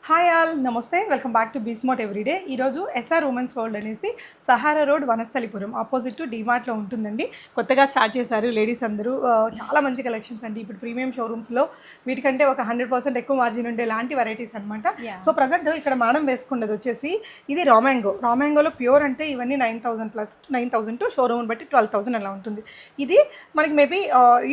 Hi all నమస్తే welcome back to Bsmart everyday. ఈరోజు SR women's world అనేసి Sahara road Vanasthalipuram opposite to డిమార్ట్లో ఉంటుందండి. కొత్తగా స్టార్ట్ చేశారు లేడీస్ అందరూ. చాలా మంచి కలెక్షన్స్ అండి. ఇప్పుడు ప్రీమియం షోరూమ్స్లో వీటికంటే ఒక 100% ఎక్కువ మార్జిన్ ఉండే లాంటి వెరైటీస్ అనమాట. సో ప్రజెంట్ ఇక్కడ మేడం వేసుకున్నది వచ్చేసి ఇది రామ్యాంగోలో ప్యూర్ అంటే ఇవన్నీ 9,000 టు షోరూమ్ బట్టి 12,000 అలా ఉంటుంది. ఇది మనకి మేబీ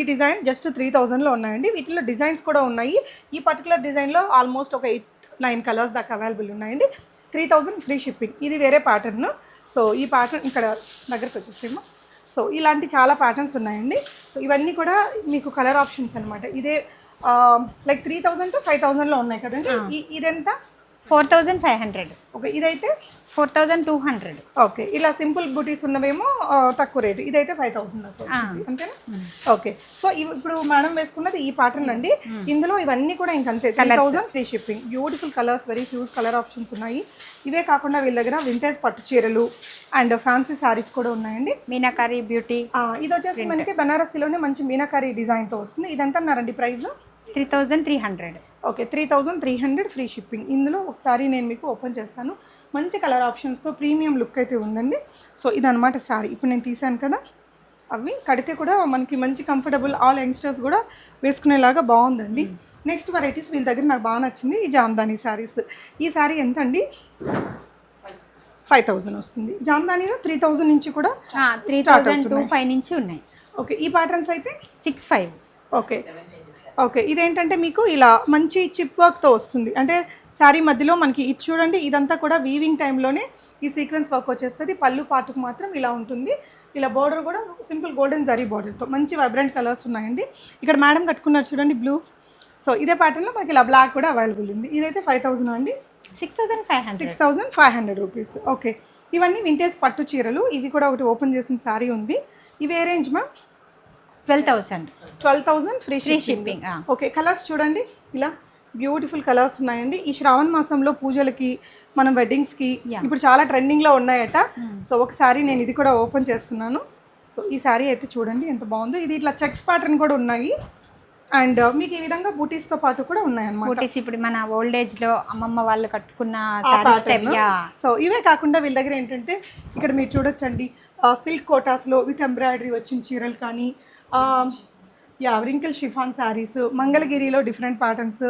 ఈ డిజైన్ జస్ట్ 3,000లో ఉన్నాయండి. వీటిలో డిజైన్స్ కూడా ఉన్నాయి. ఈ పర్టికులర్ డిజైన్లో ఆల్మోస్ట్ ఒక 9 కలర్స్ దాకా అవైలబుల్ ఉన్నాయండి. 3,000 ఫ్రీ షిప్పింగ్. ఇది వేరే ప్యాటర్న్. సో ఈ ప్యాటర్న్ ఇక్కడ దగ్గరకు వచ్చేసేమో. సో ఇలాంటి చాలా ప్యాటర్న్స్ ఉన్నాయండి. సో ఇవన్నీ కూడా మీకు కలర్ ఆప్షన్స్ అనమాట. ఇదే లైక్ 3,000 టు 5,000లో ఉన్నాయి కదండి. ఇదెంత? 4,500. ఓకే, ఇదైతే 4,200. ఓకే, ఇలా సింపుల్ బూటీస్ ఉన్నవేమో తక్కువ రేటు. ఇదైతే 5,000 అంతేనా? ఓకే, సో ఇప్పుడు మేడం వేసుకున్నది ఈ ప్యాటర్న్ అండి. ఇందులో ఇవన్నీ కూడా ఇంకంతే 3,000 free shipping. Beautiful colours, very huge colour options ఉన్నాయి. ఇవే కాకుండా వీళ్ళ దగ్గర వింటేజ్ పట్టు చీరలు అండ్ ఫ్యాన్సీ సారీస్ కూడా ఉన్నాయండి. మీనాకారి బ్యూటీ. ఇది వచ్చేసి మనకి బనారసీలోనే మంచి మీనాకారి డిజైన్తో వస్తుంది. ఇది ఎంత అన్నారండి ప్రైస్? 3,300. Okay, 3,300 free shipping. ఇందులో ఒకసారి నేను మీకు ఓపెన్ చేస్తాను. మంచి కలర్ ఆప్షన్స్తో ప్రీమియం లుక్ అయితే ఉందండి. సో ఇదనమాట శారీ. ఇప్పుడు నేను తీసాను కదా, అవి కడితే కూడా మనకి మంచి కంఫర్టబుల్, ఆల్ యంగ్స్టర్స్ కూడా వేసుకునేలాగా బాగుందండి. నెక్స్ట్ వెరైటీస్ వీళ్ళ దగ్గర నాకు బాగా నచ్చింది ఈ జామ్దాని శారీస్. ఈ శారీ ఎంత అండి? 5,000 వస్తుంది. జామ్దానీలో 3,000 నుంచి కూడా 3,205 నుంచి ఉన్నాయి. ఓకే, ఈ ప్యాటర్న్స్ అయితే 6,500. ఓకే ఓకే, ఇదేంటంటే మీకు ఇలా మంచి చిప్ వర్క్తో వస్తుంది. అంటే శారీ మధ్యలో మనకి ఇది చూడండి, ఇదంతా కూడా వీవింగ్ టైంలోనే ఈ సీక్వెన్స్ వర్క్ వచ్చేస్తుంది. పళ్ళు పాటుకు మాత్రం ఇలా ఉంటుంది. ఇలా బార్డర్ కూడా సింపుల్ గోల్డెన్ జరీ బార్డర్తో మంచి వైబ్రెంట్ కలర్స్ ఉన్నాయండి. ఇక్కడ మేడం కట్టుకున్నారు చూడండి బ్లూ. సో ఇదే ప్యాటర్న్లో మనకి ఇలా బ్లాక్ కూడా అవైలబుల్ ఉంది. ఇదైతే 5,000 అండి. 6,500 రూపీస్. ఓకే, ఇవన్నీ వింటేజ్ పట్టు చీరలు. ఇవి కూడా ఒకటి ఓపెన్ చేసిన శారీ ఉంది. ఇవి ఏ range ma'am? 12,000 free shipping. Okay, colours చూడండి, ఇలా బ్యూటిఫుల్ కలర్స్ ఉన్నాయండి. ఈ శ్రావణ మాసంలో పూజలకి, మనం వెడ్డింగ్స్కి ఇప్పుడు చాలా ట్రెండింగ్లో ఉన్నాయట. సో ఒకసారి నేను ఇది కూడా ఓపెన్ చేస్తున్నాను. సో ఈ శారీ అయితే చూడండి ఎంత బాగుందో. ఇది ఇట్లా చెక్స్ ప్యాటర్న్ కూడా ఉన్నాయి. అండ్ మీకు ఈ విధంగా బూటీస్తో పాటు కూడా ఉన్నాయన్నమాట. బూటీస్ ఇప్పుడు మన ఓల్డ్ ఏజ్లో అమ్మమ్మ వాళ్ళు కట్టుకున్న. సో ఇవే కాకుండా వీళ్ళ దగ్గర ఏంటంటే ఇక్కడ మీరు చూడొచ్చండి, సిల్క్ కోటాస్లో విత్ ఎంబ్రాయిడరీ వచ్చిన చీరలు కానీ, రింకిల్ షిఫాన్ శారీస్, మంగళగిరిలో డిఫరెంట్ ప్యాటర్న్స్,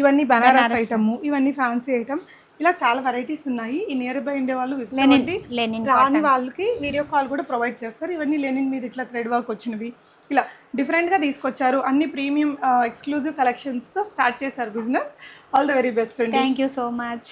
ఇవన్నీ బనారస్ ఐటమ్, ఇవన్నీ ఫ్యాన్సీ ఐటమ్, ఇలా చాలా వెరైటీస్ ఉన్నాయి. ఈ నియర్ బై ఉండే వాళ్ళు రాని వాళ్ళకి వీడియో కాల్ కూడా ప్రొవైడ్ చేస్తారు. ఇవన్నీ లెనిన్ మీద ఇట్లా థ్రెడ్ వర్క్ వచ్చినవి, ఇలా డిఫరెంట్గా తీసుకొచ్చారు. అన్ని ప్రీమియం ఎక్స్క్లూజివ్ కలెక్షన్స్తో స్టార్ట్ చేశారు business. All the very best అండి. Thank you so much.